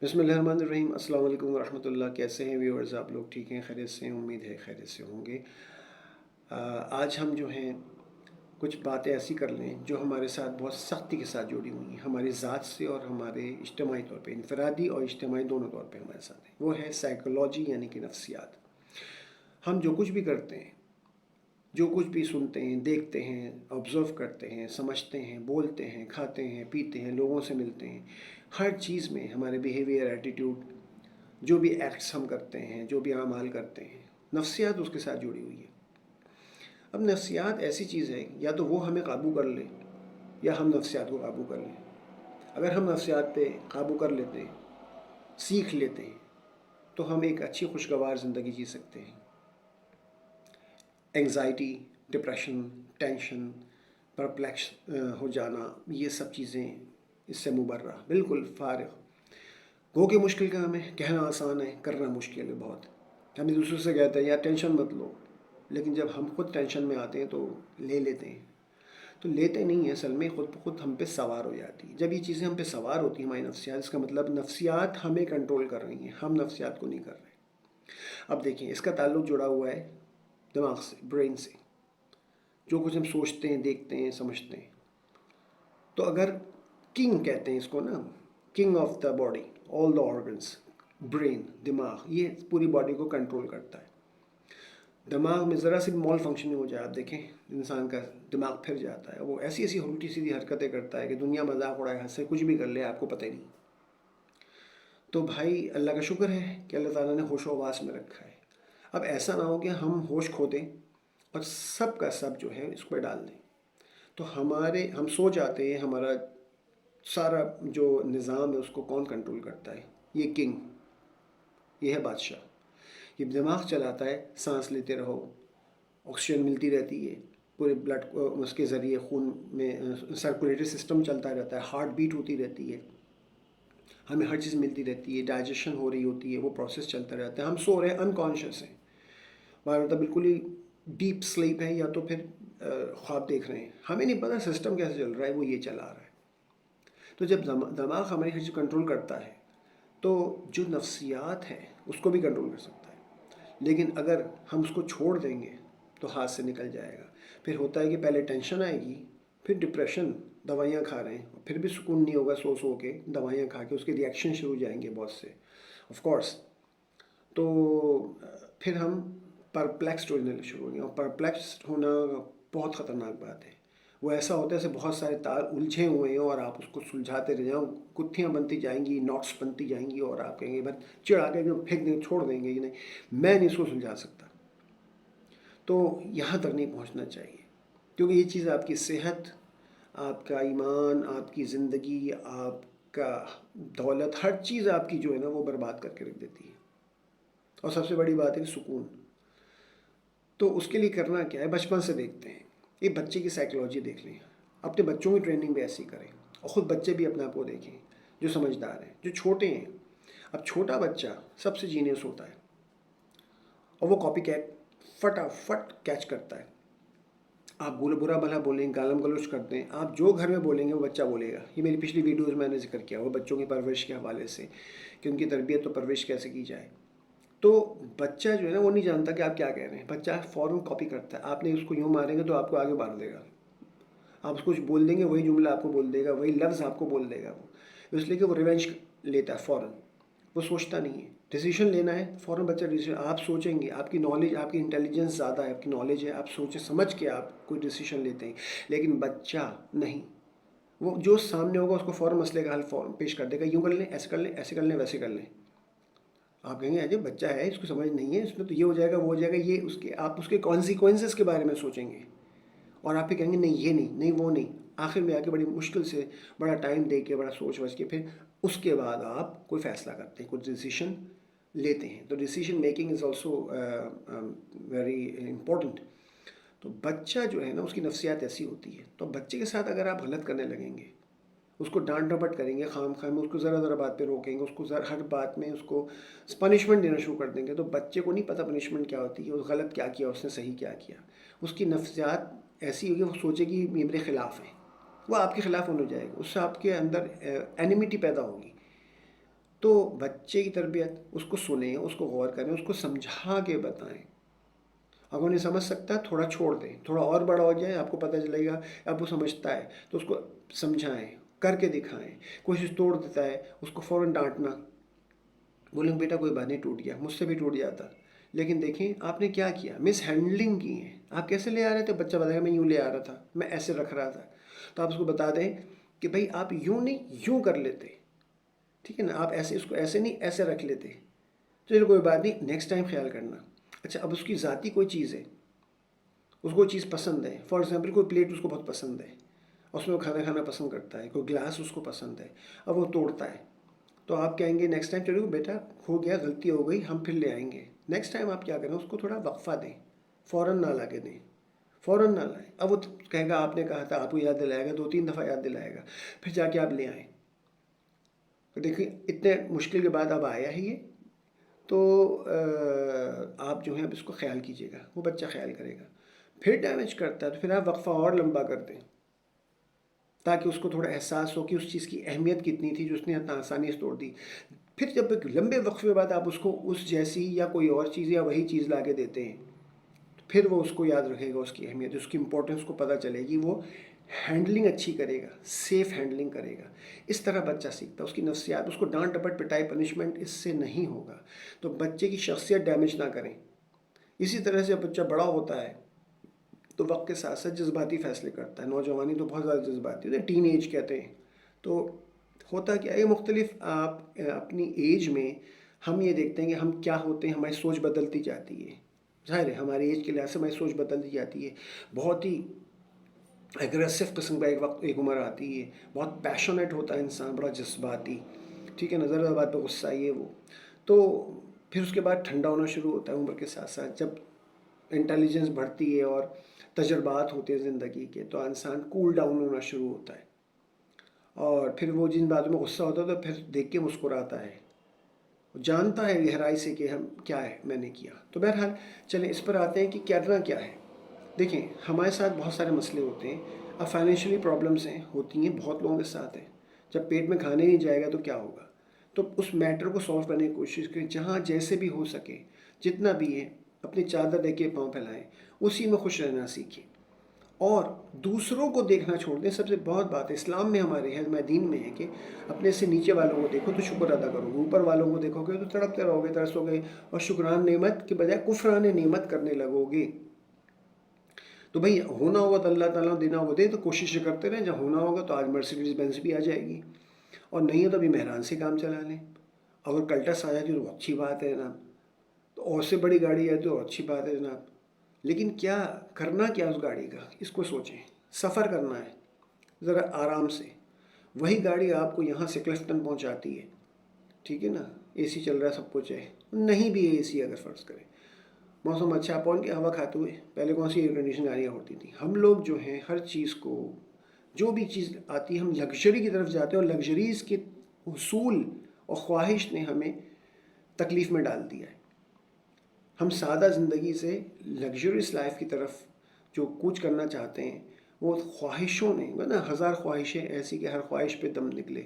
بسم اللہ الرحمن الرحیم۔ السلام علیکم ورحمۃ اللہ۔ کیسے ہیں ویورز؟ آپ لوگ ٹھیک ہیں، خیریت سے ہیں؟ امید ہے خیریت سے ہوں گے۔ آج ہم جو ہیں کچھ باتیں ایسی کر لیں جو ہمارے ساتھ بہت سختی کے ساتھ جڑی ہوئی ہیں، ہماری ذات سے اور ہمارے اجتماعی طور پہ، انفرادی اور اجتماعی دونوں طور پہ ہمارے ساتھ ہیں۔ وہ ہے سائیکولوجی، یعنی کہ نفسیات۔ ہم جو کچھ بھی کرتے ہیں، جو کچھ بھی سنتے ہیں، دیکھتے ہیں، آبزرو کرتے ہیں، سمجھتے ہیں، بولتے ہیں، کھاتے ہیں، پیتے ہیں، لوگوں سے ملتے ہیں، ہر چیز میں ہمارے بیہیویئر، ایٹیٹیوڈ، جو بھی ایکٹس ہم کرتے ہیں، جو بھی اعمال کرتے ہیں، نفسیات اس کے ساتھ جڑی ہوئی ہے۔ اب نفسیات ایسی چیز ہے، یا تو وہ ہمیں قابو کر لے یا ہم نفسیات کو قابو کر لیں۔ اگر ہم نفسیات پہ قابو کر لیتے ہیں، سیکھ لیتے ہیں، تو ہم ایک اچھی خوشگوار زندگی جی سکتے ہیں۔ انگزائٹی، ڈپریشن، ٹینشن، پرپلیکس ہو جانا، یہ سب چیزیں اس سے مبرہ، بالکل فارغ۔ گو کہ مشکل کام ہے، کہنا آسان ہے، کرنا مشکل ہے بہت۔ ہم دوسرے سے کہتے ہیں یار ٹینشن مت لو، لیکن جب ہم خود ٹینشن میں آتے ہیں تو لے لیتے ہیں۔ تو لیتے نہیں ہیں، اصل میں خود بخود ہم پہ سوار ہو جاتی ہے۔ جب یہ چیزیں ہم پہ سوار ہوتی ہیں، ہماری نفسیات، اس کا مطلب نفسیات ہمیں کنٹرول کر رہی ہیں، ہم نفسیات کو نہیں کر رہے۔ اب دیکھیں، اس کا تعلق جڑا ہوا ہے دماغ سے، برین سے۔ جو کچھ ہم سوچتے ہیں، دیکھتے ہیں، سمجھتے ہیں، تو اگر کنگ کہتے ہیں اس کو نا، king of the body, all the organs, brain, دماغ، یہ پوری باڈی کو کنٹرول کرتا ہے۔ دماغ میں ذرا سی مال فنکشن ہو جائے، آپ دیکھیں انسان کا دماغ پھر جاتا ہے، وہ ایسی ایسی الٹی سیدھی حرکتیں کرتا ہے کہ دنیا مذاق اڑائے، حد سے کچھ بھی کر لے، آپ کو پتہ ہی نہیں۔ تو بھائی اللہ کا شکر ہے کہ اللہ تعالیٰ نے ہوش و حواس میں رکھا ہے۔ اب ایسا نہ ہو کہ ہم ہوش کھو دیں اور سب کا سب جو ہے اس پہ ڈال دیں، تو ہم سو جاتے ہیں۔ ہمارا سارا جو نظام ہے اس کو کون کنٹرول کرتا ہے؟ یہ کنگ، یہ ہے بادشاہ۔ یہ دماغ چلاتا ہے، سانس لیتے رہو، آکسیجن ملتی رہتی ہے، پورے بلڈ اس کے ذریعے خون میں سرکولیٹری سسٹم چلتا رہتا ہے، ہارٹ بیٹ ہوتی رہتی ہے، ہمیں ہر چیز ملتی رہتی ہے، ڈائجیشن ہو رہی ہوتی ہے، وہ پروسیس چلتا رہتا ہے۔ ہم سو رہے ہیں، انکانشیس ہیں، ہمارا مطلب بالکل ہی ڈیپ سلیپ ہے، یا تو پھر خواب دیکھ رہے ہیں، ہمیں نہیں پتہ سسٹم کیسے چل رہا ہے، وہ یہ چلا رہا ہے۔ تو جب دماغ ہماری ہر چیز کنٹرول کرتا ہے، تو جو نفسیات ہے اس کو بھی کنٹرول کر سکتا ہے۔ لیکن اگر ہم اس کو چھوڑ دیں گے تو ہاتھ سے نکل جائے گا۔ پھر ہوتا ہے کہ پہلے ٹینشن آئے گی، پھر ڈپریشن، دوائیاں کھا رہے ہیں، پھر بھی سکون نہیں ہوگا، سو سو کے دوائیاں کھا کے اس کے ریئیکشن شروع ہو جائیں گے بہت سے، آف کورس۔ تو پھر ہم پرپلیکسڈ ہونے شروع ہو گئے، اور پرپلیکسڈ ہونا بہت خطرناک بات ہے۔ وہ ایسا ہوتا ہے جیسے بہت سارے تار الجھے ہوئے ہیں اور آپ اس کو سلجھاتے رہ جاؤ، گتھیاں بنتی جائیں گی، نوٹس بنتی جائیں گی، اور آپ کہیں گے بس چڑھا کے پھینک دیں، چھوڑ دیں گے، یہ نہیں، میں نہیں اس کو سلجھا سکتا۔ تو یہاں تک نہیں پہنچنا چاہیے، کیونکہ یہ چیز آپ کی صحت، آپ کا ایمان، آپ کی زندگی، آپ کا دولت، ہر چیز آپ کی جو ہے نا وہ برباد کر کے رکھ دیتی ہے۔ اور سب سے بڑی بات ہے کہ سکون۔ تو اس کے لیے کرنا کیا ہے؟ بچپن سے دیکھتے ہیں، یہ بچے کی سائیکلوجی دیکھ لیں، اپنے بچوں کی ٹریننگ بھی ایسی کریں، اور خود بچے بھی اپنے آپ کو دیکھیں جو سمجھدار ہیں، جو چھوٹے ہیں۔ اب چھوٹا بچہ سب سے جینیس ہوتا ہے، اور وہ کاپی کیٹ فٹافٹ کیچ کرتا ہے۔ آپ برا بھلا بولیں، گالم گلوچ کرتے ہیں، آپ جو گھر میں بولیں گے وہ بچہ بولے گا۔ یہ میری پچھلی ویڈیوز میں نے ذکر کیا وہ بچوں کی پرورش کے حوالے سے، کہ ان کی تربیت و پرورش کیسے کی جائے۔ تو بچہ جو ہے نا وہ نہیں جانتا کہ آپ کیا کہہ رہے ہیں، بچہ فوراً کاپی کرتا ہے۔ آپ نے اس کو یوں ماریں گے تو آپ کو آگے مار دے گا، آپ اس کو کچھ بول دیں گے وہی جملہ آپ کو بول دے گا، وہی لفظ آپ کو بول دے گا۔ وہ اس لیے کہ وہ ریونج لیتا ہے فوراً، وہ سوچتا نہیں ہے۔ ڈیسیشن لینا ہے فوراً بچہ ڈیسیشن، آپ سوچیں گے، آپ کی نالج، آپ کی انٹیلیجنس زیادہ ہے، آپ کی نالج ہے، آپ سوچیں سمجھ کے آپ کوئی ڈیسیشن لیتے ہیں۔ لیکن بچہ نہیں، وہ جو سامنے ہوگا اس کو فوراً مسئلے کا حل فوراً پیش کر دے گا، یوں کر لیں، ایسے کر لیں، ایسے کر لیں، ویسے کر لیں۔ آپ کہیں گے اجے بچہ ہے، اس کو سمجھ نہیں ہے، اس میں تو یہ ہو جائے گا، وہ ہو جائے گا، یہ اس کے، آپ اس کے کانسیکوینسز کے بارے میں سوچیں گے، اور آپ پھر کہیں گے نہیں یہ نہیں، نہیں وہ نہیں۔ آخر میں آ کے بڑی مشکل سے، بڑا ٹائم دے کے، بڑا سوچ وچ کے، پھر اس کے بعد آپ کوئی فیصلہ کرتے ہیں، کوئی ڈیسیشن لیتے ہیں۔ تو decision making is also very important. تو بچہ جو ہے نا اس کی نفسیات ایسی ہوتی ہے، تو بچے کے ساتھ اگر آپ غلط کرنے لگیں گے، اس کو ڈانٹ ڈپٹ کریں گے، خام خواہ میں اس کو ذرا ذرا بات پہ روکیں گے، اس کو ہر بات میں اس کو پنشمنٹ دینا شروع کر دیں گے، تو بچے کو نہیں پتہ پنشمنٹ کیا ہوتی ہے، غلط کیا کیا، اس نے صحیح کیا کیا۔ اس کی نفسیات ایسی ہوگی، وہ سوچے گی یہ میرے خلاف ہے، وہ آپ کے خلاف ہونے جائے گا، اس سے آپ کے اندر اینیمیٹی پیدا ہوگی۔ تو بچے کی تربیت، اس کو سنیں، اس کو غور کریں، اس کو سمجھا کے بتائیں. اگر انہیں سمجھ سکتا ہے تھوڑا چھوڑ دیں، تھوڑا اور بڑا ہو جائے، آپ کو پتہ چلے گا اب وہ سمجھتا ہے تو اس کو سمجھائیں، کر کے دکھائیں. کوشش توڑ دیتا ہے اس کو فوراً ڈانٹنا، بولیں بیٹا کوئی بات نہیں، ٹوٹ گیا، مجھ سے بھی ٹوٹ جاتا. لیکن دیکھیں آپ نے کیا کیا، مس ہینڈلنگ کی ہے. آپ کیسے لے آ رہے تھے؟ بچہ بتائے گا میں یوں لے آ رہا تھا، میں ایسے رکھ رہا تھا. تو آپ اس کو بتا دیں کہ بھائی آپ یوں نہیں، یوں کر لیتے، ٹھیک ہے نا، آپ ایسے اس کو ایسے نہیں، ایسے رکھ لیتے. چلو کوئی بات نہیں، نیکسٹ ٹائم خیال کرنا. اچھا اب اس کی ذاتی کوئی چیز ہے، اس کو چیز پسند ہے، فار ایگزامپل کوئی پلیٹ اس کو بہت پسند ہے، اس میں وہ کھانا کھانا پسند کرتا ہے، کوئی گلاس اس کو پسند ہے، اب وہ توڑتا ہے. تو آپ کہیں گے نیکسٹ ٹائم چلو بیٹا ہو گیا، غلطی ہو گئی، ہم پھر لے آئیں گے. نیکسٹ ٹائم آپ کیا کریں، اس کو تھوڑا وقفہ دیں، فوراً نہ لا کے دیں، فوراً نہ لائیں. اب وہ کہے گا آپ نے کہا تھا، آپ کو یاد دلائے گا، 2-3 دفعہ یاد دلائے گا، پھر جا کے آپ لے آئیں. تو دیکھیں اتنے مشکل کے بعد اب آیا ہے یہ، تو آپ جو ہے اب اس کو خیال کیجیے گا، وہ بچہ خیال کرے گا. پھر ڈیمیج کرتا ہے تو پھر آپ وقفہ اور لمبا کر دیں، تاکہ اس کو تھوڑا احساس ہو کہ اس چیز کی اہمیت کتنی تھی جو اس نے اتنا آسانی سے توڑ دی. پھر جب ایک لمبے وقفے بعد آپ اس کو اس جیسی یا کوئی اور چیز یا وہی چیز لا کے دیتے ہیں، پھر وہ اس کو یاد رکھے گا، اس کی اہمیت، اس کی امپورٹنس کو پتہ چلے گی، وہ ہینڈلنگ اچھی کرے گا، سیف ہینڈلنگ کرے گا. اس طرح بچہ سیکھتا ہے، اس کی نفسیات، اس کو ڈانٹ ڈپٹ پٹائی پنشمنٹ اس سے نہیں ہوگا. تو بچے کی شخصیت ڈیمیج نہ کریں. اسی طرح سے جب بچہ بڑا ہوتا ہے تو وقت کے ساتھ ساتھ جذباتی فیصلے کرتا ہے. نوجوانی تو بہت زیادہ جذباتی ہوتی ہے، ٹین ایج کہتے ہیں. تو ہوتا کیا ہے، مختلف آپ اپنی ایج میں ہم یہ دیکھتے ہیں کہ ہم کیا ہوتے ہیں، ہماری سوچ بدلتی جاتی ہے. ظاہر ہے ہماری ایج کے لحاظ سے ہماری سوچ بدلتی جاتی ہے. بہت ہی ایگریسو قسم کا ایک عمر آتی ہے، بہت پیشنیٹ ہوتا ہے انسان، بڑا جذباتی، ٹھیک ہے نا، ذرا بات پہ غصہ ہی ہے وہ. تو پھر اس کے بعد ٹھنڈا ہونا شروع ہوتا ہے عمر کے ساتھ ساتھ. جب انٹیلیجنس بڑھتی ہے اور تجربات ہوتے ہیں زندگی کے، تو انسان کول ڈاؤن ہونا شروع ہوتا ہے. اور پھر وہ جن باتوں میں غصہ ہوتا ہے تو پھر دیکھ کے مسکراتا ہے، جانتا ہے گہرائی سے کہ ہم کیا ہے میں نے کیا. تو بہرحال چلیں اس پر آتے ہیں کہ کرنا کیا ہے. دیکھیں ہمارے ساتھ بہت سارے مسئلے ہوتے ہیں. اب فائنینشلی پرابلمس ہوتی ہیں، بہت لوگوں کے ساتھ ہیں. جب پیٹ میں کھانے نہیں جائے گا تو کیا ہوگا. تو اس میٹر کو سولو کرنے کی کوشش کریں، جہاں جیسے بھی ہو سکے، جتنا بھی ہے اپنی چادر دے کے پاؤں پھیلائیں، اسی میں خوش رہنا سیکھیں. اور دوسروں کو دیکھنا چھوڑ دیں. سب سے بہت بات ہے اسلام میں، ہمارے ہمارے دین میں ہے کہ اپنے سے نیچے والوں کو دیکھو تو شکر ادا کرو گے، اوپر والوں کو دیکھو گے تو تڑپتے رہو گے، ترسو گے، اور شکران نعمت کے بجائے کفران نعمت کرنے لگو گے. تو بھئی ہونا ہوگا تو اللہ تعالیٰ دینا ہوگا دے، تو کوشش کرتے رہیں. جب ہونا ہوگا تو آج مرسیڈیز بینز بھی آ جائے گی، اور نہیں ہے تو ابھی مہران سے کام چلا لیں. اگر کلٹس آ جاتی ہے تو اچھی بات ہے جناب، تو اور سے بڑی گاڑی ہے تو اچھی بات ہے جناب. لیکن کیا کرنا کیا اس گاڑی کا، اس کو سوچیں. سفر کرنا ہے ذرا آرام سے. وہی گاڑی آپ کو یہاں سے کلفٹن پہنچاتی ہے، ٹھیک ہے نا، اے سی چل رہا ہے، سب کچھ ہے. نہیں بھی ہے اے سی، اگر فرض کریں موسم اچھا، پہنچ کے ہوا کھاتے ہوئے. پہلے کون سی ایئر کنڈیشن گاڑیاں ہوتی تھیں. ہم لوگ جو ہیں ہر چیز کو، جو بھی چیز آتی ہے ہم لگژری کی طرف جاتے ہیں، اور لگژریز کے حصول اور خواہش نے ہمیں تکلیف میں ڈال دیا ہے. ہم سادہ زندگی سے لگژریس لائف کی طرف جو کوچ کرنا چاہتے ہیں، وہ خواہشوں نے نا، 1000 خواہشیں ایسی کہ ہر خواہش پہ دم نکلے.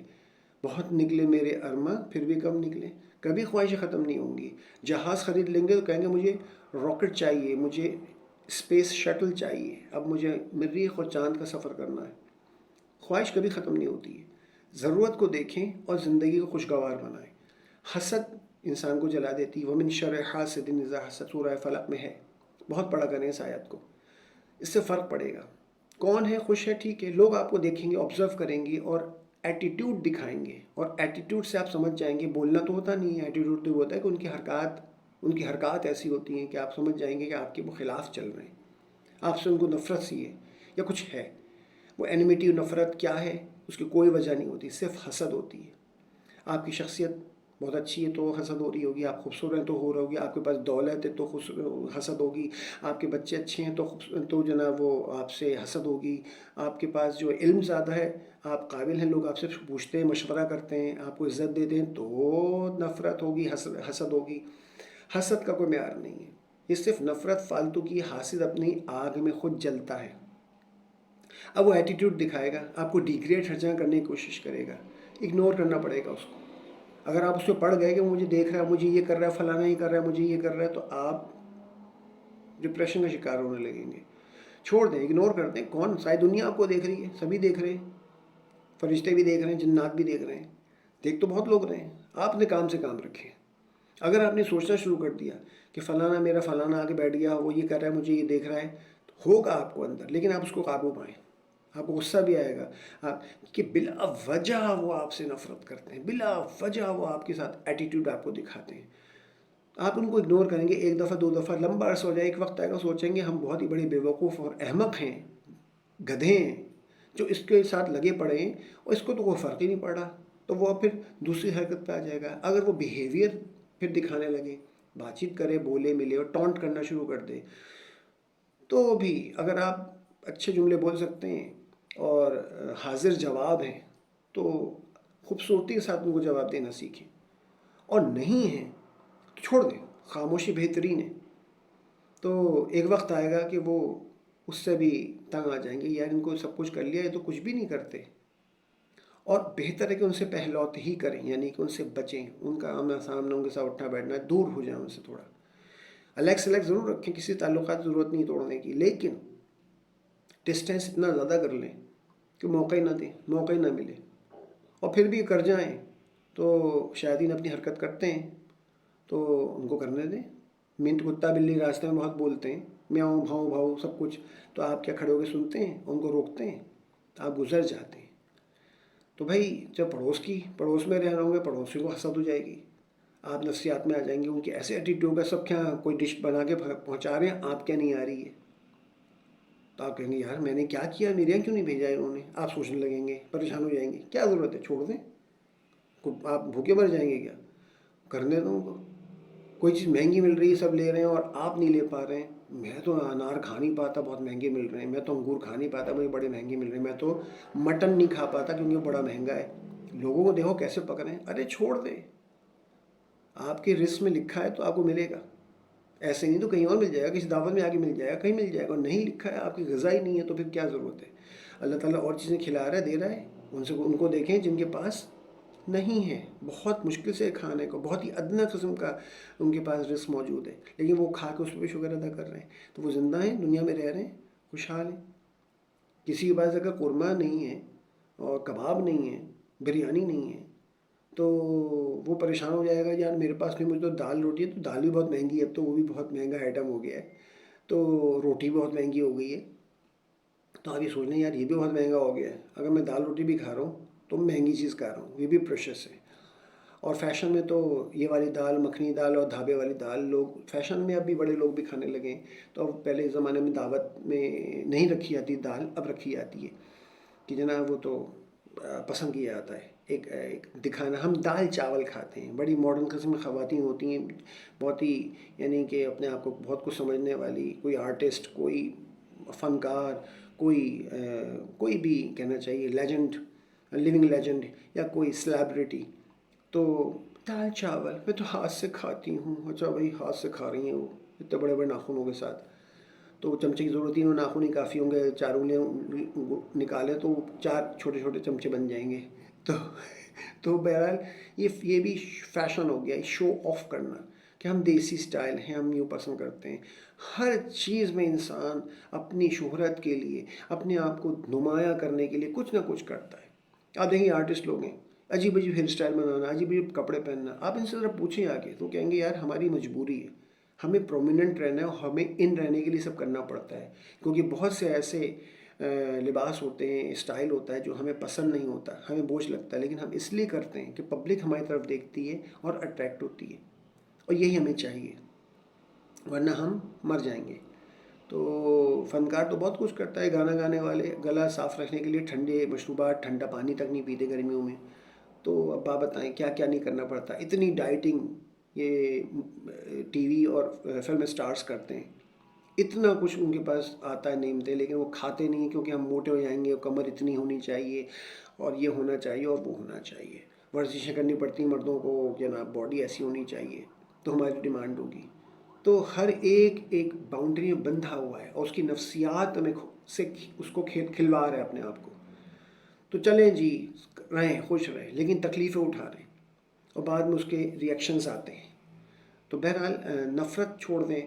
بہت نکلے میرے ارماں پھر بھی کم نکلے. کبھی خواہشیں ختم نہیں ہوں گی. جہاز خرید لیں گے تو کہیں گے مجھے راکٹ چاہیے، مجھے اسپیس شٹل چاہیے، اب مجھے مریخ اور چاند کا سفر کرنا ہے. خواہش کبھی ختم نہیں ہوتی ہے. ضرورت کو دیکھیں اور زندگی کو خوشگوار بنائیں. حسد انسان کو جلا دیتی. ومن شر حاسد اذا حسد، سورہ فلق میں ہے، بہت پڑھا کریں اس آیت کو، اس سے فرق پڑے گا. کون ہے خوش ہے، ٹھیک ہے، لوگ آپ کو دیکھیں گے، آبزرو کریں گے اور ایٹیٹیوڈ دکھائیں گے، اور ایٹیٹیوڈ سے آپ سمجھ جائیں گے. بولنا تو ہوتا نہیں ہے، ایٹیٹیوڈ تو ہوتا ہے کہ ان کی حرکات ایسی ہوتی ہیں کہ آپ سمجھ جائیں گے کہ آپ کے وہ خلاف چل رہے ہیں، آپ سے ان کو نفرت سی ہے یا کچھ ہے. وہ اینیمیٹی نفرت کیا ہے، اس کی کوئی وجہ نہیں ہوتی، صرف حسد ہوتی ہے. آپ کی شخصیت بہت اچھی ہے تو حسد ہو رہی ہوگی، آپ خوبصورت ہیں تو ہو رہی ہوگی، آپ کے پاس دولت ہے تو حسد ہوگی، آپ کے بچے اچھے ہیں تو جناب وہ آپ سے حسد ہوگی، آپ کے پاس جو علم زیادہ ہے، آپ قابل ہیں، لوگ آپ سے پوچھتے ہیں، مشورہ کرتے ہیں، آپ کو عزت دیتے ہیں تو نفرت ہوگی، حسد ہوگی. حسد کا کوئی معیار نہیں ہے، یہ صرف نفرت فالتو کی. حاسد اپنی آگ میں خود جلتا ہے. اب وہ ایٹیٹیوڈ دکھائے گا، آپ کو ڈیگریڈ ہر جگہ کرنے کی کوشش کرے گا، اگنور کرنا پڑے گا اس کو. اگر آپ اس پہ پڑ گئے کہ وہ مجھے دیکھ رہا ہے، مجھے یہ کر رہا ہے، فلانا یہ کر رہا ہے، مجھے یہ کر رہا ہے، تو آپ ڈپریشن کا شکار ہونے لگیں گے۔ چھوڑ دیں، اگنور کر دیں، کون ساری دنیا آپ کو دیکھ رہی ہے، سبھی دیکھ رہے ہیں، فرشتے بھی دیکھ رہے ہیں، جنات بھی دیکھ رہے ہیں، دیکھ تو بہت لوگ رہے ہیں۔ آپ اپنے کام سے کام رکھیں۔ اگر آپ نے سوچنا شروع کر دیا کہ فلانا میرا فلانا آگے بیٹھ گیا، وہ یہ کر رہا ہے، مجھے یہ دیکھ رہا ہے، تو ہوگا آپ کو اندر، لیکن آپ اس کو قابو پائیں۔ آپ کو غصہ بھی آئے گا کہ بلا وجہ وہ آپ سے نفرت کرتے ہیں، بلا وجہ وہ آپ کے ساتھ ایٹیٹیوڈ آپ کو دکھاتے ہیں۔ آپ ان کو اگنور کریں گے، ایک دفعہ دو دفعہ، لمبا عرصہ ہو جائے، ایک وقت آئے گا سوچیں گے ہم بہت ہی بڑے بیوقوف اور احمق ہیں، گدھے ہیں، جو اس کے ساتھ لگے پڑے ہیں اور اس کو تو کوئی فرق ہی نہیں پڑا۔ تو وہ پھر دوسری حرکت پہ آ جائے گا۔ اگر وہ بیہیویئر پھر دکھانے لگے، بات چیت کرے، بولے ملے اور ٹونٹ کرنا شروع کر دے، تو بھی اگر آپ اچھے جملے بول سکتے ہیں اور حاضر جواب ہیں تو خوبصورتی کے ساتھ ان کو جواب دینا سیکھیں، اور نہیں ہیں تو چھوڑ دیں، خاموشی بہترین ہے۔ تو ایک وقت آئے گا کہ وہ اس سے بھی تنگ آ جائیں گے، یار ان کو سب کچھ کر لیا، یہ تو کچھ بھی نہیں کرتے۔ اور بہتر ہے کہ ان سے پہلوت ہی کریں، یعنی کہ ان سے بچیں، ان کا آمنا سامنا ان کے ساتھ اٹھنا بیٹھنا ہے، دور ہو جائیں ان سے تھوڑا۔ الگ سے الگ ضرور رکھیں، کسی تعلقات کی ضرورت نہیں توڑنے کی، لیکن ڈسٹینس اتنا زیادہ کر لیں کہ موقع ہی نہ دیں، موقع ہی نہ ملے، اور پھر بھی کر جائیں تو شیاطین اپنی حرکت کرتے ہیں تو ان کو کرنے دیں۔ منٹ کتا بلی راستے میں بہت بولتے ہیں، میاؤں بھاؤ بھاؤ سب کچھ، تو آپ کیا کھڑے ہو کے سنتے ہیں، ان کو روکتے ہیں، آپ گزر جاتے ہیں۔ تو بھائی جب پڑوس میں رہنا ہوں گے، پڑوسی کو حسد ہو جائے گی، آپ نفسیات میں آ جائیں گے، ان کے ایسے ایٹیٹیوڈ کا، سب کیا کوئی ڈش بنا کے پہنچا رہے ہیں، آپ کیا نہیں آ رہی ہے، تو آپ کہیں گے یار میں نے کیا کیا، میرے یہاں کیوں نہیں بھیجا انہوں نے، آپ سوچنے لگیں گے، پریشان ہو جائیں گے، کیا ضرورت ہے، چھوڑ دیں، آپ بھوکے مر جائیں گے کیا، کرنے دو ان کو۔ کوئی چیز مہنگی مل رہی ہے، سب لے رہے ہیں اور آپ نہیں لے پا رہے ہیں، میں تو انار کھا نہیں پاتا، بہت مہنگے مل رہے ہیں، میں تو انگور کھا نہیں پاتا، مجھے بڑے مہنگے مل رہے ہیں، میں تو مٹن نہیں کھا پاتا کیونکہ وہ بڑا مہنگا ہے، لوگوں کو دیکھو کیسے پک رہے ہیں۔ ارے چھوڑ دیں، آپ کے رزق میں لکھا ہے تو آپ کو ملے گا، ایسے نہیں تو کہیں اور مل جائے گا، کسی دعوت میں آگے مل جائے گا، کہیں مل جائے گا، اور نہیں لکھا ہے، آپ کی غذا ہی نہیں ہے، تو پھر کیا ضرورت ہے۔ اللہ تعالیٰ اور چیزیں کھلا رہا ہے، دے رہا ہے، ان کو دیکھیں جن کے پاس نہیں ہے، بہت مشکل سے کھانے کو، بہت ہی ادنیٰ قسم کا ان کے پاس رزق موجود ہے، لیکن وہ کھا کے اس پہ شکر ادا کر رہے ہیں، تو وہ زندہ ہیں، دنیا میں رہ رہے ہیں، خوشحال ہیں۔ کسی کے پاس اگر قورمہ نہیں ہے اور کباب نہیں ہے، بریانی نہیں ہے، تو وہ پریشان ہو جائے گا، یار میرے پاس نہیں، مجھے تو دال روٹی ہے، تو دال بھی بہت مہنگی ہے، اب تو وہ بھی بہت مہنگا آئٹم ہو گیا ہے، تو روٹی بھی بہت مہنگی ہو گئی ہے، تو آپ یہ سوچ لیں یار یہ بھی بہت مہنگا ہو گیا ہے، اگر میں دال روٹی بھی کھا رہا ہوں تو مہنگی چیز کھا رہا ہوں، یہ بھی پریشس ہے۔ اور فیشن میں تو یہ والی دال، مکھنی دال اور دھابے والی دال، لوگ فیشن میں اب بھی بڑے لوگ بھی کھانے لگے ہیں، تو اب پہلے زمانے میں دعوت میں نہیں رکھی جاتی دال، اب رکھی جاتی ہے کہ جناب وہ تو پسند کیا جاتا ہے، ایک دکھانا، ہم دال چاول کھاتے ہیں، بڑی ماڈرن قسم کی خواتین ہوتی ہیں، بہت ہی یعنی کہ اپنے آپ کو بہت کچھ سمجھنے والی، کوئی آرٹسٹ، کوئی فنکار، کوئی بھی کہنا چاہیے لیجنڈ، لیونگ لیجنڈ، یا کوئی سلیبریٹی، تو دال چاول میں تو ہاتھ سے کھاتی ہوں۔ اچھا بھائی ہاتھ سے کھا رہی ہیں وہ اتنے بڑے بڑے ناخنوں کے ساتھ، تو چمچے کی ضرورت ہی نہیں، ناخن ہی کافی ہوں گے، 4 انگلیاں نکالیں تو 4 چھوٹے چھوٹے چمچے بن جائیں گے۔ تو بہرحال یہ بھی فیشن ہو گیا، شو آف کرنا کہ ہم دیسی سٹائل ہیں، ہم یوں پسند کرتے ہیں۔ ہر چیز میں انسان اپنی شہرت کے لیے، اپنے آپ کو نمایاں کرنے کے لیے کچھ نہ کچھ کرتا ہے۔ آپ دیکھیں آرٹسٹ لوگ ہیں، عجیب عجیب ہیئر اسٹائل بنانا، عجیب عجیب کپڑے پہننا، آپ ان سے ذرا پوچھیں آگے تو کہیں گے یار ہماری مجبوری ہے، ہمیں پرومیننٹ رہنا ہے، اور ہمیں ان رہنے کے لیے سب کرنا پڑتا ہے، کیونکہ بہت سے ایسے لباس ہوتے ہیں، اسٹائل ہوتا ہے جو ہمیں پسند نہیں ہوتا، ہمیں بوجھ لگتا ہے، لیکن ہم اس لیے کرتے ہیں کہ پبلک ہماری طرف دیکھتی ہے اور اٹریکٹ ہوتی ہے، اور یہی ہمیں چاہیے، ورنہ ہم مر جائیں گے۔ تو فنکار تو بہت کچھ کرتا ہے، گانا گانے والے گلا صاف رکھنے کے لیے ٹھنڈے مشروبات، ٹھنڈا پانی تک نہیں پیتے گرمیوں میں، تو اب آپ بتائیں کیا کیا نہیں کرنا پڑتا، اتنی ڈائٹنگ یہ ٹی وی اور فلم اسٹارز کرتے ہیں، اتنا کچھ ان کے پاس آتا ہے نعمتیں، لیکن وہ کھاتے نہیں کیونکہ ہم موٹے ہو جائیں گے، کمر اتنی ہونی چاہیے، اور یہ ہونا چاہیے اور وہ ہونا چاہیے، ورزشیں کرنی پڑتی ہیں مردوں کو، جناب باڈی ایسی ہونی چاہیے، تو ہماری ڈیمانڈ ہوگی۔ تو ہر ایک باؤنڈری میں بندھا ہوا ہے، اور اس کی نفسیات میں سے اس کو کھلوا رہے ہیں اپنے آپ کو۔ تو چلیں جی، رہیں خوش رہیں، لیکن تکلیفیں اٹھا رہے ہیں، اور بعد میں اس کے ریئیکشنز آتے ہیں. تو بہرحال نفرت چھوڑ دیں،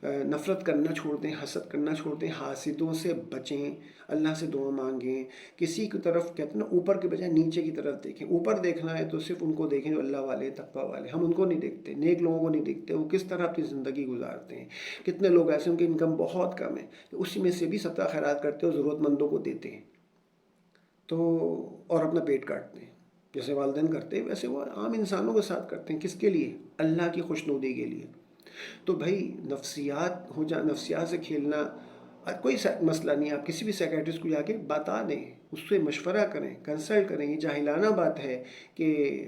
نفرت کرنا چھوڑ دیں، حسد کرنا چھوڑ دیں، حاسدوں سے بچیں، اللہ سے دعا مانگیں. کسی کی طرف کہتے ہیں نا اوپر کے بجائے نیچے کی طرف دیکھیں. اوپر دیکھنا ہے تو صرف ان کو دیکھیں جو اللہ والے تقویٰ والے. ہم ان کو نہیں دیکھتے، نیک لوگوں کو نہیں دیکھتے، وہ کس طرح اپنی زندگی گزارتے ہیں. کتنے لوگ ایسے ان کی انکم بہت کم ہے، اسی میں سے بھی صدقہ خیرات کرتے ہیں اور ضرورت مندوں کو دیتے ہیں تو، اور اپنا پیٹ کاٹتے ہیں. جیسے والدین کرتے ہیں ویسے وہ عام انسانوں کے ساتھ کرتے ہیں. کس کے لیے؟ اللہ کی خوشنودی کے لیے. تو بھائی نفسیات سے کھیلنا کوئی مسئلہ نہیں. آپ کسی بھی سائیکیٹرسٹ کو جا کے بتا دیں، اس سے مشورہ کریں، کنسلٹ کریں. یہ جاہلانہ بات ہے کہ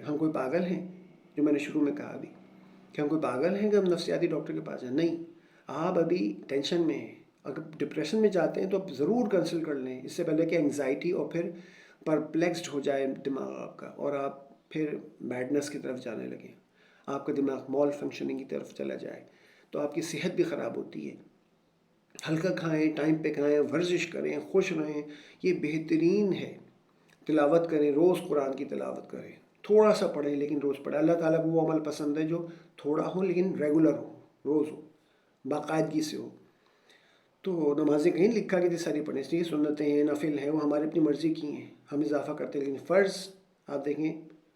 ہم کوئی پاگل ہیں، جو میں نے شروع میں کہا ابھی کہ ہم کوئی پاگل ہیں کہ ہم نفسیاتی ڈاکٹر کے پاس جائیں. نہیں، آپ ابھی ٹینشن میں ہیں، اگر ڈپریشن میں جاتے ہیں تو آپ ضرور کنسلٹ کر لیں، اس سے پہلے کہ انگزائٹی اور پھر پرپلیکسڈ ہو جائے دماغ آپ کا اور آپ پھر بیڈنس کی طرف جانے لگیں، آپ کا دماغ مال فنکشننگ کی طرف چلا جائے تو آپ کی صحت بھی خراب ہوتی ہے. ہلکا کھائیں، ٹائم پہ کھائیں، ورزش کریں، خوش رہیں، یہ بہترین ہے. تلاوت کریں، روز قرآن کی تلاوت کریں، تھوڑا سا پڑھیں لیکن روز پڑھیں. اللہ تعالیٰ کو وہ عمل پسند ہے جو تھوڑا ہو لیکن ریگولر ہو، روز ہو، باقاعدگی سے ہو. تو نمازیں کہیں لکھا کہ ساری پڑھیں، اس لیے سنتیں ہیں، نفل ہیں، وہ ہماری اپنی مرضی کی ہیں، ہم اضافہ کرتے ہیں. لیکن فرض آپ دیکھیں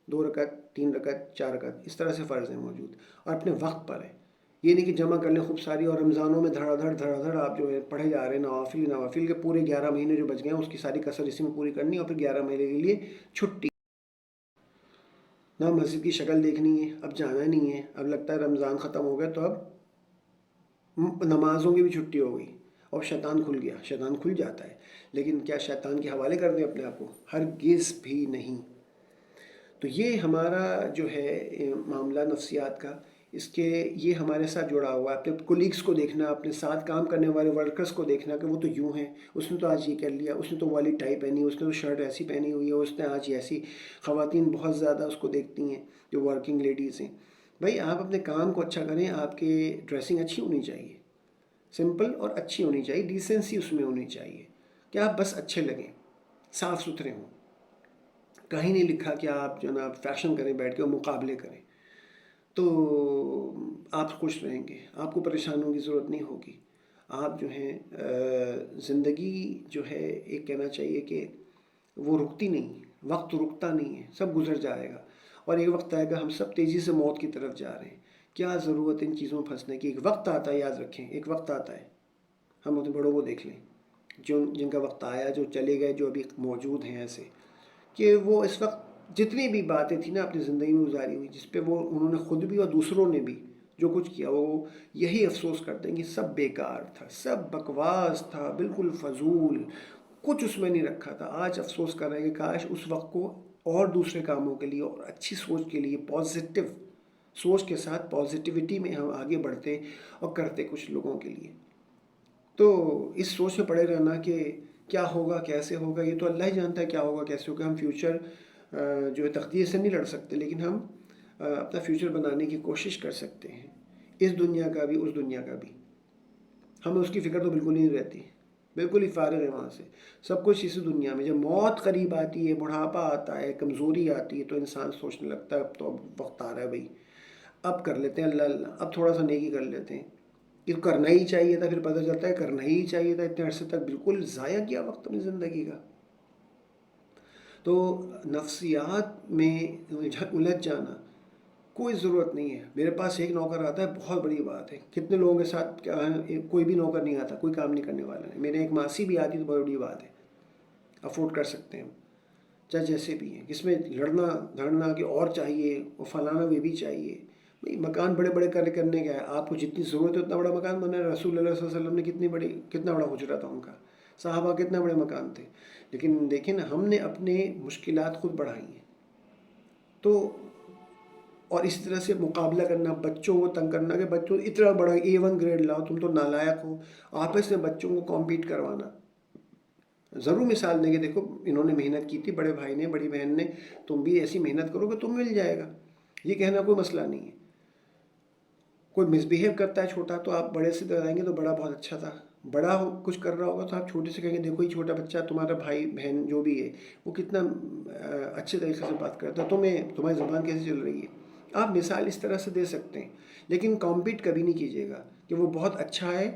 2 رکعت، 3 رکعت، 4 رکعت، اس طرح سے فرض ہیں موجود، اور اپنے وقت پر ہے. یہ نہیں کہ جمع کر لیں خوب ساری اور رمضانوں میں دھڑا دھڑ آپ جو ہے پڑھے جا رہے ہیں نوافل کے پورے 11 مہینے جو بچ گئے ہیں اس کی ساری کسر اسی میں پوری کرنی اور پھر 11 مہینے کے لیے چھٹی. نہ مسجد کی شکل دیکھنی ہے، اب جانا نہیں ہے، اب لگتا ہے رمضان ختم ہو گیا تو اب نمازوں کی بھی چھٹی ہو گئی اور شیطان کھل گیا. شیطان کھل جاتا ہے لیکن کیا شیطان کے حوالے کر دیں اپنے آپ کو؟ ہرگز بھی نہیں. تو یہ ہمارا جو ہے معاملہ نفسیات کا، اس کے یہ ہمارے ساتھ جڑا ہوا ہے. اپنے کولیگس کو دیکھنا، اپنے ساتھ کام کرنے والے ورکرز کو دیکھنا کہ وہ تو یوں ہیں، اس نے تو آج یہ کر لیا، اس نے تو والی ٹائی پہنی، اس نے تو شرٹ ایسی پہنی ہوئی ہے، اس نے آج ایسی. خواتین بہت زیادہ اس کو دیکھتی ہیں جو ورکنگ لیڈیز ہیں. بھائی آپ اپنے کام کو اچھا کریں، آپ کے ڈریسنگ اچھی ہونی چاہیے، سمپل اور اچھی ہونی چاہیے، ڈیسنسی اس میں ہونی چاہیے کہ آپ بس اچھے لگیں، صاف ستھرے ہوں. کہیں نہیں لکھا کہ آپ جناب فیشن کریں بیٹھ کے اور مقابلے کریں. تو آپ خوش رہیں گے، آپ کو پریشانوں کی ضرورت نہیں ہوگی. آپ جو ہیں زندگی جو ہے ایک کہنا چاہیے کہ وہ رکتی نہیں، وقت رکتا نہیں ہے، سب گزر جائے گا اور ایک وقت آئے گا ہم سب تیزی سے موت کی طرف جا رہے ہیں. کیا ضرورت ان چیزوں میں پھنسنے کی؟ ایک وقت آتا ہے، یاد رکھیں، ایک وقت آتا ہے. ہم اپنے بڑوں کو دیکھ لیں جن کا وقت آیا، جو چلے گئے، جو ابھی موجود ہیں، ایسے کہ وہ اس وقت جتنی بھی باتیں تھیں نا اپنی زندگی میں گزاری ہوئی، جس پہ وہ انہوں نے خود بھی اور دوسروں نے بھی جو کچھ کیا، وہ یہی افسوس کرتے ہیں کہ سب بیکار تھا، سب بکواس تھا، بالکل فضول، کچھ اس میں نہیں رکھا تھا. آج افسوس کر رہے ہیں کہ کاش اس وقت کو اور دوسرے کاموں کے لیے اور اچھی سوچ کے لیے، پازیٹیو سوچ کے ساتھ پازیٹیوٹی میں ہم آگے بڑھتے اور کرتے کچھ لوگوں کے لیے. تو اس سوچ میں پڑے رہنا کہ کیا ہوگا کیسے ہوگا، یہ تو اللہ ہی جانتا ہے کیا ہوگا کیسے ہوگا. ہم فیوچر جو ہے تقدیر سے نہیں لڑ سکتے، لیکن ہم اپنا فیوچر بنانے کی کوشش کر سکتے ہیں، اس دنیا کا بھی اس دنیا کا بھی. ہمیں اس کی فکر تو بالکل نہیں رہتی، بالکل ہی فارغ ہے وہاں سے. سب کچھ اسی دنیا میں. جب موت قریب آتی ہے، بڑھاپا آتا ہے، کمزوری آتی ہے تو انسان سوچنے لگتا ہے اب تو اب وقت آ رہا ہے بھائی، اب کر لیتے ہیں اللہ اللہ، اب تھوڑا سا نیکی کر لیتے ہیں. یہ کرنا ہی چاہیے تھا، پھر پتہ چلتا ہے کرنا ہی چاہیے تھا، اتنے عرصے تک بالکل ضائع کیا وقت اپنی زندگی کا. تو نفسیات میں الجھ جانا کوئی ضرورت نہیں ہے. میرے پاس ایک نوکر آتا ہے، بہت بڑی بات ہے. کتنے لوگوں کے ساتھ کوئی بھی نوکر نہیں آتا، کوئی کام نہیں کرنے والا نہیں. میرے ایک ماسی بھی آتی تو بہت بڑی بات ہے، افورڈ کر سکتے ہیں چاہے جیسے بھی ہیں. اس میں لڑنا دھڑنا کہ اور چاہیے وہ فلانا وہ بھی چاہیے. بھائی مکان بڑے بڑے کرنے کا ہے، آپ کو جتنی ضرورت ہے اتنا بڑا مکان بنا ہے. رسول اللہ صلی اللہ علیہ وسلم نے کتنا بڑا حجرہ تھا ان کا، صحابہ کتنے بڑے مکان تھے. لیکن دیکھیں نا، ہم نے اپنے مشکلات خود بڑھائی ہیں. تو اور اس طرح سے مقابلہ کرنا، بچوں کو تنگ کرنا کہ بچوں اتنا بڑا A1 گریڈ لاؤ، تم تو نالائق ہو. آپس میں بچوں کو کمپیٹ کروانا. ضرور مثال دیں گے، دیکھو انہوں نے محنت کی تھی، بڑے بھائی نے، بڑی بہن نے، تم بھی ایسی محنت کرو کہ تم مل جائے گا. یہ کہنا کوئی مسئلہ نہیں ہے. کوئی مس بیہیو کرتا ہے چھوٹا تو آپ بڑے سے بتائیں گے تو بڑا بہت اچھا تھا، بڑا کچھ کر رہا ہوگا تو آپ چھوٹے سے کہیں گے دیکھو یہ چھوٹا بچہ تمہارا بھائی بہن جو بھی ہے وہ کتنا اچھے طریقے سے بات کرتا ہے، تمہاری زبان کیسے چل رہی ہے. آپ مثال اس طرح سے دے سکتے ہیں، لیکن کمپیٹ کبھی نہیں کیجیے گا کہ وہ بہت اچھا ہے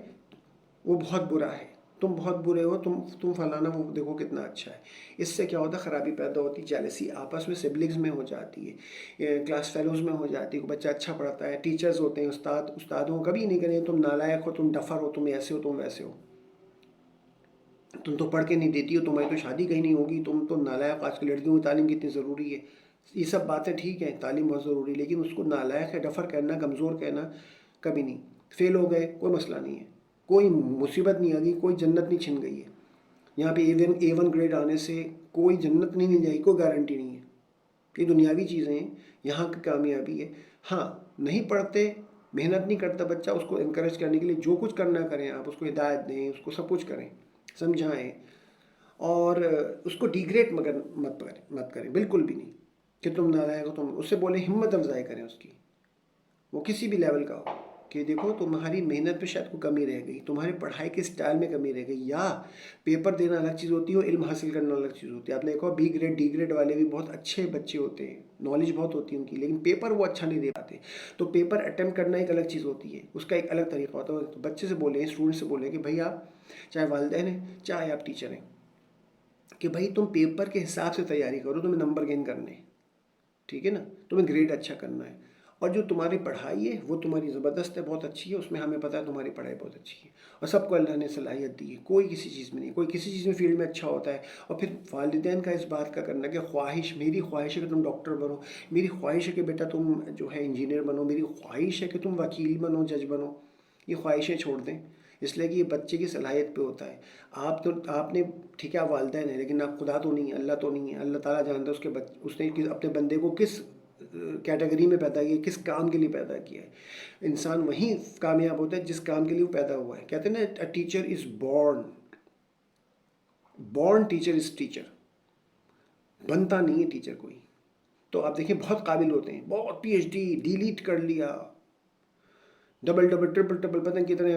وہ بہت برا ہے، تم بہت برے ہو، تم فلانا وہ دیکھو کتنا اچھا ہے. اس سے کیا ہوتا ہے، خرابی پیدا ہوتی ہے، جیلسی آپس میں سبلنگز میں ہو جاتی ہے، کلاس فیلوز میں ہو جاتی ہے. بچہ اچھا پڑھتا ہے، ٹیچرز ہوتے ہیں، استادوں کو کبھی نہیں کریں تم نالائق ہو، تم ڈفر ہو، تم ایسے ہو، تم ویسے ہو، تم تو پڑھ کے نہیں دیتی ہو، تمہاری تو شادی کہیں نہیں ہوگی، تم تو نالائق. آج کل لڑکیوں کی تعلیم کتنی ضروری ہے. یہ سب باتیں ٹھیک ہیں، تعلیم بہت ضروری ہے، لیکن اس کو نالائق ہے، ڈفر کہنا، کمزور کہنا کبھی نہیں. فیل ہو گئے کوئی مسئلہ نہیں ہے، کوئی مصیبت نہیں آ گئی، کوئی جنت نہیں چھن گئی ہے. یہاں پہ A1 گریڈ آنے سے کوئی جنت نہیں مل جائے گی، کوئی گارنٹی نہیں ہے. یہ دنیاوی چیزیں ہیں، یہاں کی کامیابی ہے. ہاں نہیں پڑھتے، محنت نہیں کرتا بچہ، اس کو انکریج کرنے کے لیے جو کچھ کرنا کریں، آپ اس کو ہدایت دیں، اس کو سب کچھ کریں، سمجھائیں، اور اس کو ڈیگریڈ مگر مت کریں بالکل بھی نہیں کہ تم نالائق ہو. تم اس سے بولیں، ہمت افزائی کریں اس کی، وہ کسی بھی لیول کا ہو، کہ دیکھو تمہاری محنت پہ شاید کوئی کمی رہ گئی، تمہاری پڑھائی کے سٹائل میں کمی رہ گئی. یا پیپر دینا الگ چیز ہوتی ہے اور علم حاصل کرنا الگ چیز ہوتی ہے. آپ نے دیکھو B گریڈ D گریڈ والے بھی بہت اچھے بچے ہوتے ہیں، نالج بہت ہوتی ہے ان کی، لیکن پیپر وہ اچھا نہیں دے پاتے. تو پیپر اٹیمپٹ کرنا ایک الگ چیز ہوتی ہے، اس کا ایک الگ طریقہ ہوتا ہے. بچے سے بولیں، اسٹوڈنٹ سے بولیں کہ بھائی آپ چاہے والدین ہیں چاہے آپ ٹیچر ہیں، کہ بھائی تم پیپر کے حساب سے تیاری کرو، تمہیں نمبر گین کرنے ہیں، ٹھیک ہے نا، تمہیں گریڈ اچھا کرنا ہے. اور جو تمہاری پڑھائی ہے وہ تمہاری زبردست ہے، بہت اچھی ہے، اس میں ہمیں پتہ ہے تمہاری پڑھائی بہت اچھی ہے، اور سب کو اللہ نے صلاحیت دی ہے. کوئی کسی چیز میں نہیں، کوئی کسی چیز میں فیلڈ میں اچھا ہوتا ہے. اور پھر والدین کا اس بات کا کرنا کہ میری خواہش ہے کہ تم ڈاکٹر بنو، میری خواہش ہے کہ بیٹا تم جو ہے انجینئر بنو، میری خواہش ہے کہ تم وکیل بنو، جج بنو. یہ خواہشیں چھوڑ دیں، اس لیے کہ یہ بچے کی صلاحیت پہ ہوتا ہے. آپ نے ٹھیک ہے آپ والدین ہیں، لیکن آپ خدا تو نہیں ہے، اللہ تو نہیں ہے. اللہ تعالیٰ جانتا ہے اس نے اپنے بندے کو کس کیٹیگری میں پیدا کیا، کس کام کے لیے پیدا کیا ہے. انسان وہیں کامیاب ہوتا ہے جس کام کے لیے وہ پیدا ہوا ہے. کہتے ہیں نا، teacher is born teacher is teacher, بنتا نہیں ہے ٹیچر کوئی. تو آپ دیکھیں بہت قابل ہوتے ہیں، بہت PhD ڈیلیٹ کر لیا، ڈبل ٹرپل پتہ نہیں کتنے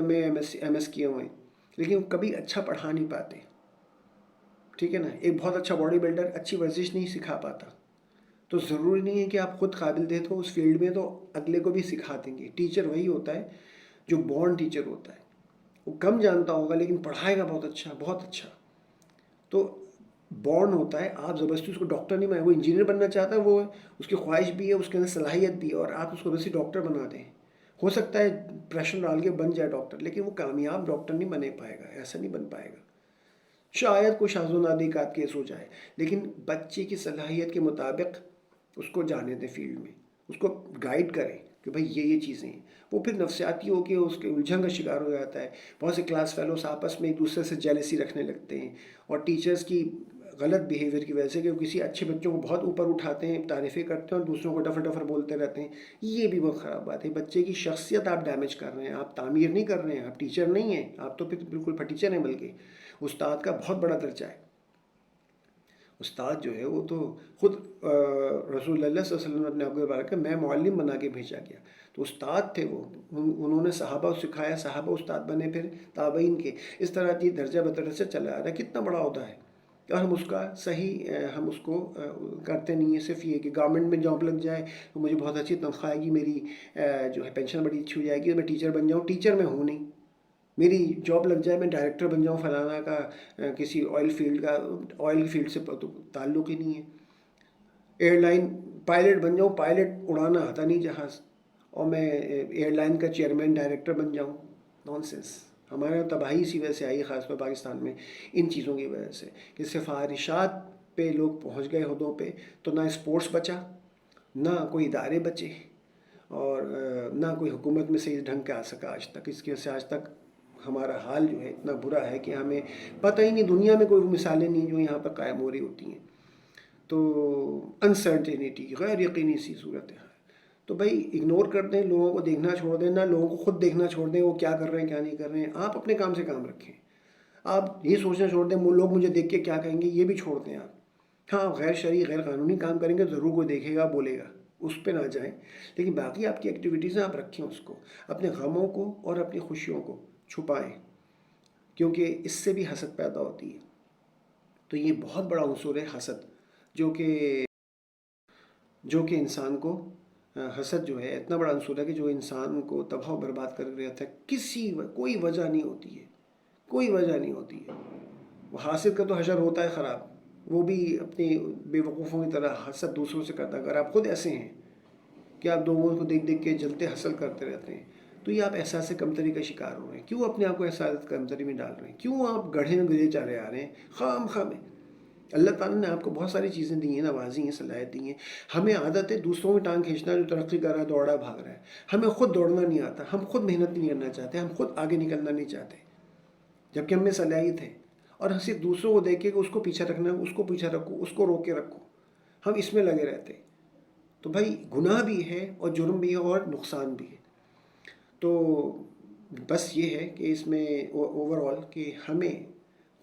MS کیے ہوئے ہیں، لیکن کبھی اچھا پڑھا نہیں پاتے. ٹھیک ہے نا، ایک بہت اچھا باڈی بلڈر اچھی ورزش نہیں سکھا پاتا. تو ضروری نہیں ہے کہ آپ خود قابل تھے تو اس فیلڈ میں تو اگلے کو بھی سکھا دیں گے. ٹیچر وہی ہوتا ہے جو بورن ٹیچر ہوتا ہے، وہ کم جانتا ہوگا لیکن پڑھائے گا بہت اچھا، بہت اچھا. تو بورن ہوتا ہے، آپ زبردستی اس کو ڈاکٹر نہیں بنائیں. وہ انجینئر بننا چاہتا ہے، وہ اس کی خواہش بھی ہے، اس کے اندر صلاحیت بھی ہے، اور آپ اس کو زبردستی ڈاکٹر بنا دیں. ہو سکتا ہے پریشر ڈال کے بن جائے ڈاکٹر، لیکن وہ کامیاب ڈاکٹر نہیں بن پائے گا، ایسا نہیں بن پائے گا. شاید کوئی شاذ و نادر کا کیس ہو جائے، لیکن بچے کی صلاحیت کے مطابق اس کو جانے دیں فیلڈ میں، اس کو گائیڈ کریں کہ بھائی یہ چیزیں ہیں. وہ پھر نفسیاتی ہو کے اس کے الجھن کا شکار ہو جاتا ہے. بہت سے کلاس فیلوز آپس میں ایک دوسرے سے جیلسی رکھنے لگتے ہیں، اور ٹیچرز کی غلط بیہیویئر کی وجہ سے کہ وہ کسی اچھے بچوں کو بہت اوپر اٹھاتے ہیں، تعریفیں کرتے ہیں، اور دوسروں کو ڈفر بولتے رہتے ہیں. یہ بھی بہت خراب بات ہے. بچے کی شخصیت آپ ڈیمیج کر رہے ہیں، آپ تعمیر نہیں کر رہے ہیں. آپ ٹیچر نہیں ہیں، آپ تو پھر بالکل پھٹیچر ہیں. بلکہ استاد کا بہت بڑا درجہ ہے. استاد جو ہے وہ تو خود رسول اللہ صلی اللہ علیہ وسلم نے اپنے آپ کو بارک کہ میں معلم بنا کے بھیجا گیا. تو استاد تھے وہ، انہوں نے صحابہ کو سکھایا، صحابہ استاد بنے، پھر تابعین کے، اس طرح کی درجہ بدرجہ سے چلا آ رہا ہے. کتنا بڑا عہدہ ہے، اور ہم اس کا ہم اس کو کرتے نہیں ہیں. صرف یہ کہ گورنمنٹ میں جاب لگ جائے تو مجھے بہت اچھی تنخواہ آئے گی، میری جو ہے پینشن بڑی اچھی ہو جائے گی، میں ٹیچر بن جاؤں. ٹیچر میں ہوں نہیں، میری جاب لگ جائے، میں ڈائریکٹر بن جاؤں فلانا کا، کسی آئل فیلڈ سے تعلق ہی نہیں ہے. ایئر لائن پائلٹ بن جاؤں، پائلٹ اڑانا آتا نہیں جہاز، اور میں ایئر لائن کا چیئرمین ڈائریکٹر بن جاؤں. نان سینس. ہمارے یہاں تباہی اسی وجہ سے آئی، خاص طور پاکستان میں، ان چیزوں کی وجہ سے کہ سفارشات پہ لوگ پہنچ گئے عہدوں پہ، تو نہ اسپورٹس بچا، نہ کوئی ادارے بچے، اور نہ کوئی حکومت میں صحیح ڈھنگ کے آ سکا آج تک. اس کی وجہ سے آج تک ہمارا حال جو ہے اتنا برا ہے کہ ہمیں پتہ ہی نہیں، دنیا میں کوئی مثالیں نہیں جو یہاں پر قائم ہو رہی ہوتی ہیں. تو انسرٹینٹی، غیر یقینی سی صورت ہے. تو بھائی اگنور کر دیں، لوگوں کو دیکھنا چھوڑ دیں، نہ لوگوں کو خود دیکھنا چھوڑ دیں وہ کیا کر رہے ہیں کیا نہیں کر رہے ہیں. آپ اپنے کام سے کام رکھیں. آپ یہ سوچنا چھوڑ دیں لوگ مجھے دیکھ کے کیا کہیں گے، یہ بھی چھوڑ دیں آپ. ہاں غیر شرعی غیر قانونی کام کریں گے ضرور کوئی دیکھے گا بولے گا، اس پہ نہ جائیں، لیکن باقی آپ کی ایکٹیویٹیز ہیں آپ رکھیں. اس کو، اپنے غموں کو اور اپنی خوشیوں کو چھپائیں. کیونکہ اس سے بھی حسد پیدا ہوتی ہے. تو یہ بہت بڑا عنصر ہے حسد، جو کہ انسان کو حسد جو ہے اتنا بڑا عنصر ہے کہ جو انسان کو تباہ و برباد کر رہتا ہے. کوئی وجہ نہیں ہوتی ہے، کوئی وجہ نہیں ہوتی ہے. وہ حاسد کا تو حشر ہوتا ہے خراب، وہ بھی اپنی بے وقوفوں کی طرح حسد دوسروں سے کرتا ہے. اگر آپ خود ایسے ہیں کہ آپ لوگوں کو دیکھ دیکھ کے جلتے حاصل کرتے رہتے ہیں، تو یہ آپ احساس کمتری کا شکار ہو رہے ہیں. کیوں اپنے آپ کو احساس کمتری میں ڈال رہے ہیں؟ کیوں آپ گڑھے میں گرے چلے آ رہے ہیں خام خواہ میں؟ اللہ تعالیٰ نے آپ کو بہت ساری چیزیں دی ہیں، نوازی ہیں، صلاحیت دی ہیں. ہمیں عادت ہے دوسروں میں ٹانگ کھینچنا، جو ترقی کر رہا ہے دوڑا بھاگ رہا ہے. ہمیں خود دوڑنا نہیں آتا، ہم خود محنت نہیں کرنا چاہتے، ہم خود آگے نکلنا نہیں چاہتے، جبکہ ہم میں صلاحیت ہے. اور ہم صرف دوسروں کو دیکھ کے کہ اس کو پیچھے رکھنا، اس کو پیچھے رکھو، اس کو روک کے رکھو، ہم اس میں لگے رہتے. تو بھائی گناہ بھی ہے اور جرم بھی ہے اور نقصان بھی ہے. تو بس یہ ہے کہ اس میں اوور آل کہ ہمیں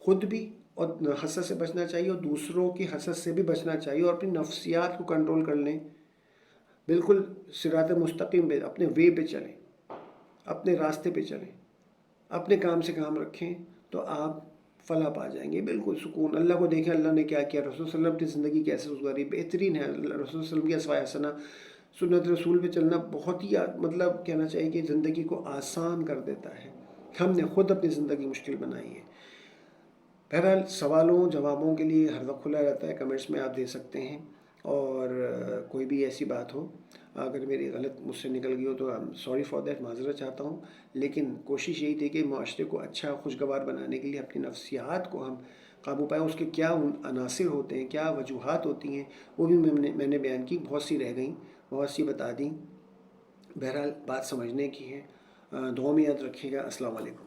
خود بھی اور حسد سے بچنا چاہیے اور دوسروں کی حسد سے بھی بچنا چاہیے، اور اپنی نفسیات کو کنٹرول کر لیں. بالکل صراط مستقیم پہ، اپنے وے پہ چلیں، اپنے راستے پہ چلیں، اپنے کام سے کام رکھیں، تو آپ فلاح پا جائیں گے. بالکل سکون. اللہ کو دیکھیں اللہ نے کیا کیا، رسول صلی اللہ علیہ وسلم کی زندگی کیسے گزاری، بہترین ہے. رسول صلی اللہ علیہ وسلم کی اسوائے حسنہ، سنت رسول پہ چلنا بہت ہی مطلب کہنا چاہیے کہ زندگی کو آسان کر دیتا ہے. ہم نے خود اپنی زندگی مشکل بنائی ہے. بہرحال جوابوں کے لیے ہر وقت کھلا رہتا ہے، کمنٹس میں آپ دے سکتے ہیں. اور کوئی بھی ایسی بات ہو، اگر میری غلط مجھ سے نکل گئی ہو تو سوری فار دیٹ، معذرت چاہتا ہوں. لیکن کوشش یہی تھی کہ معاشرے کو اچھا خوشگوار بنانے کے لیے اپنی نفسیات کو ہم قابو پائیں. اس کے کیا عناصر ہوتے ہیں، کیا وجوہات ہوتی ہیں، وہ بھی میں نے بیان کی. بہت سی رہ گئیں، بہت سی بتا دیں. بہرحال بات سمجھنے کی ہے. دعاؤں میں یاد رکھیے گا. السلام علیکم.